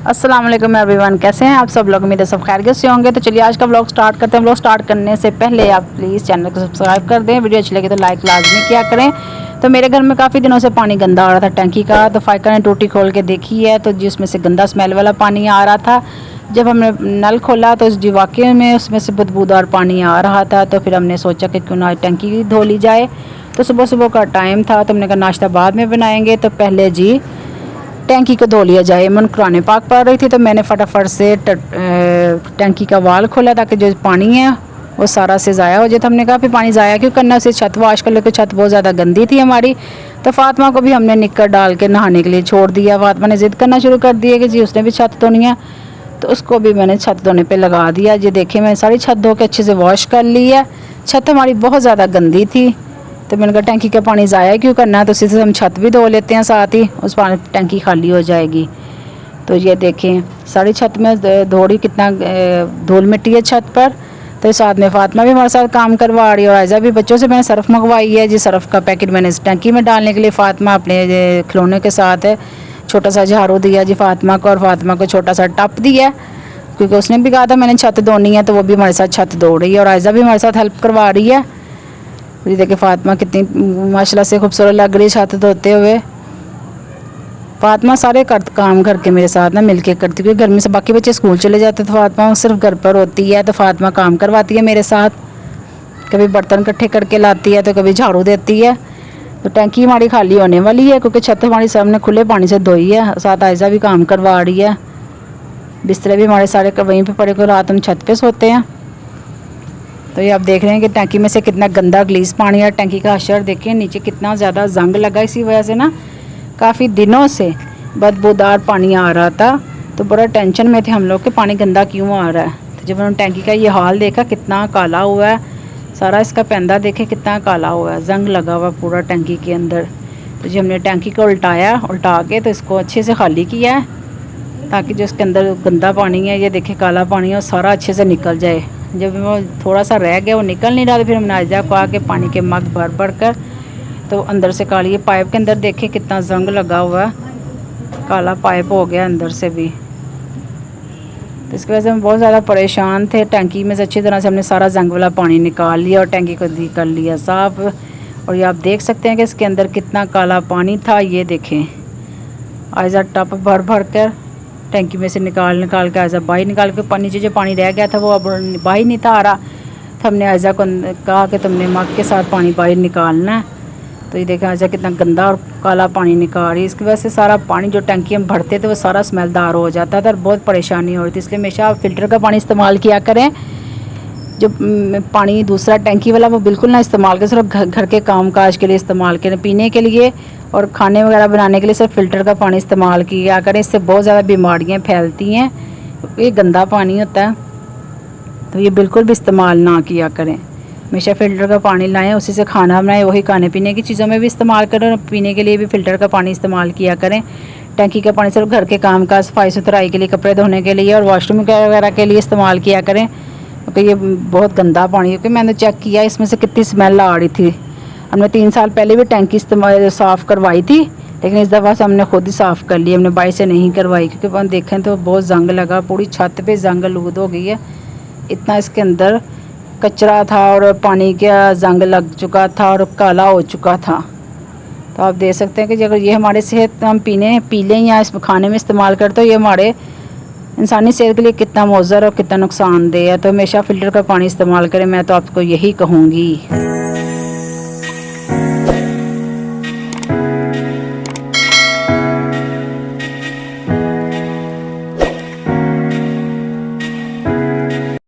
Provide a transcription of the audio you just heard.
अस्सलाम वालेकुम एवरीवन, कैसे हैं आप सब लोग। उम्मीद है सब खैरियत से होंगे। तो चलिए आज का व्लॉग स्टार्ट करते हैं। व्लॉग स्टार्ट करने से पहले आप प्लीज़ चैनल को सब्सक्राइब कर दें, वीडियो अच्छी लगे तो लाइक लाजमी किया करें। तो मेरे घर में काफ़ी दिनों से पानी गंदा आ रहा था टंकी का, तो फाइकर ने टूटी खोल के देखी है तो जिसमें से गंदा स्मेल वाला पानी आ रहा था। जब हमने नल खोला तो जी वाकई में उसमें से बदबूदार पानी आ रहा था। तो फिर हमने सोचा कि क्यों ना टंकी धो ली जाए। तो सुबह सुबह का टाइम था तो हमने कहा नाश्ता बाद में बनाएंगे, तो पहले जी टैंकी को धो लिया जाए। मन कुरान पाक पढ़ रही थी तो मैंने फटाफट से टैंकी का वाल खोला ताकि जो पानी है वो सारा से ज़ाया हो जाए। तो हमने कहा फिर पानी ज़ाया क्यों करना, उसे छत वाश कर लो। तो छत बहुत ज़्यादा गंदी थी हमारी, तो फातिमा को भी हमने निक्कर डाल के नहाने के लिए छोड़ दिया। फातिमा ने ज़िद करना शुरू कर दिया कि जी उसने भी छत धोनी है, तो उसको भी मैंने छत धोने पे लगा दिया। ये देखें मैंने सारी छत धो के अच्छे से वॉश कर ली है। छत हमारी बहुत ज़्यादा गंदी थी तो मैंने कहा टैंकी का पानी ज़ाया क्यों करना है, तो उसी से हम छत भी धो लेते हैं, साथ ही उस पानी टैंकी खाली हो जाएगी। तो ये देखें सारी छत में धोड़ी कितना धूल मिट्टी है छत पर। तो साथ में फातिमा भी हमारे साथ काम करवा रही है और आयजा भी। बच्चों से मैंने सर्फ़ मंगवाई है जी, सर्फ़ का पैकेट मैंने इस टैंकी में डालने के लिए फातिमा अपने खिलौने के साथ है। छोटा सा झाड़ू दिया जी फातिमा को, और फातिमा को छोटा सा टप दिया क्योंकि उसने भी कहा था मैंने छत धोनी है, तो वो भी हमारे साथ छत धो रही है और आयजा भी हमारे साथ हेल्प करवा रही है। ये देखिए फातिमा कितनी माशाल्लाह से खूबसूरत लग रही है छत धोते हुए। फातिमा सारे काम घर के मेरे साथ ना मिलके करती है, क्योंकि घर में से बाकी बच्चे स्कूल चले जाते तो फातिमा सिर्फ घर पर होती है। तो फातिमा काम करवाती है मेरे साथ, कभी बर्तन इकट्ठे करके लाती है तो कभी झाड़ू देती है। तो टैंकी हमारी खाली होने वाली है क्योंकि छत हमारी सामने खुले पानी से धोई है। साथ आयजा भी काम करवा रही है, बिस्तरे भी हमारे सारे वहीं पर पड़े को रात हम छत पर सोते हैं। तो ये आप देख रहे हैं कि टैंकी में से कितना गंदा ग्लीस पानी है। टैंकी का अशर देखिए नीचे कितना ज़्यादा जंग लगा, इसी वजह से ना काफ़ी दिनों से बदबूदार पानी आ रहा था। तो बड़ा टेंशन में थे हम लोग कि पानी गंदा क्यों आ रहा है। तो जब उन्होंने टैंकी का ये हाल देखा कितना काला हुआ है, सारा इसका पैंदा देखे कितना काला हुआ है, जंग लगा हुआ पूरा टैंकी के अंदर। तो जब हमने टैंकी को उल्टा के तो इसको अच्छे से खाली किया है ताकि जो इसके अंदर गंदा पानी है, ये देखे काला पानी है, वो सारा अच्छे से निकल जाए। जब वो थोड़ा सा रह गया वो निकल नहीं रहा, तो फिर हमने आयजा को आके पानी के मग भर भर कर तो अंदर से काली, ये पाइप के अंदर देखे कितना जंग लगा हुआ है, काला पाइप हो गया अंदर से भी। तो इसकी वजह से हम बहुत ज़्यादा परेशान थे। टैंकी में से अच्छी तरह से हमने सारा जंग वाला पानी निकाल लिया और टैंकी को कर लिया साफ़। और ये आप देख सकते हैं कि इसके अंदर कितना काला पानी था। ये देखें आयजा टप भर भर कर टैंकी में से निकाल के आयजा बाहर निकाल के नीचे जो पानी रह गया था वो अब बाहर नहीं था आ रहा। तो हमने आयजा को कहा कि तुमने मग के साथ पानी बाहर निकालना है। तो ये देखें आयजा कितना गंदा और काला पानी निकाल रही है। इसकी वजह से सारा पानी जो टैंकी में भरते थे वो सारा स्मेलदार हो जाता था और बहुत परेशानी हो रही थी। इसलिए हमेशा फ़िल्टर का पानी इस्तेमाल किया करें। जो पानी दूसरा टैंकी वाला वो बिल्कुल ना इस्तेमाल करें, सिर्फ घर के काम काज के लिए इस्तेमाल करें, पीने के लिए और खाने वगैरह बनाने के लिए सिर्फ फ़िल्टर का पानी इस्तेमाल किया करें। इससे बहुत ज़्यादा बीमारियाँ फैलती हैं, ये गंदा पानी होता है। तो ये बिल्कुल भी इस्तेमाल ना किया करें। हमेशा फ़िल्टर का पानी लाएं, उसी से खाना बनाएं, वही खाने पीने की चीज़ों में भी इस्तेमाल करें और पीने के लिए भी फ़िल्टर का पानी इस्तेमाल किया करें। टैंकी का पानी सिर्फ घर के काम का सफाई सुथराई के लिए, कपड़े धोने के लिए और वॉशरूम वगैरह के लिए इस्तेमाल किया करें, क्योंकि ये बहुत गंदा पानी है। क्योंकि मैंने चेक किया इसमें से कितनी स्मेल आ रही थी। हमने 3 साल पहले भी टैंकी साफ़ करवाई थी, लेकिन इस दफ़ा से हमने खुद ही साफ़ कर ली, हमने बाहर से नहीं करवाई। क्योंकि वहाँ देखें तो बहुत जंग लगा, पूरी छत पे जंग आलूद हो गई है। इतना इसके अंदर कचरा था और पानी का जंग लग चुका था और काला हो चुका था। तो आप देख सकते हैं कि अगर ये हमारे सेहत हम पी लें या इस खाने में इस्तेमाल करते तो ये हमारे इंसानी सेहत के लिए कितना मुज़र और कितना नुकसानदेह है। तो हमेशा फ़िल्टर का पानी इस्तेमाल करें, मैं तो आपको यही कहूँगी।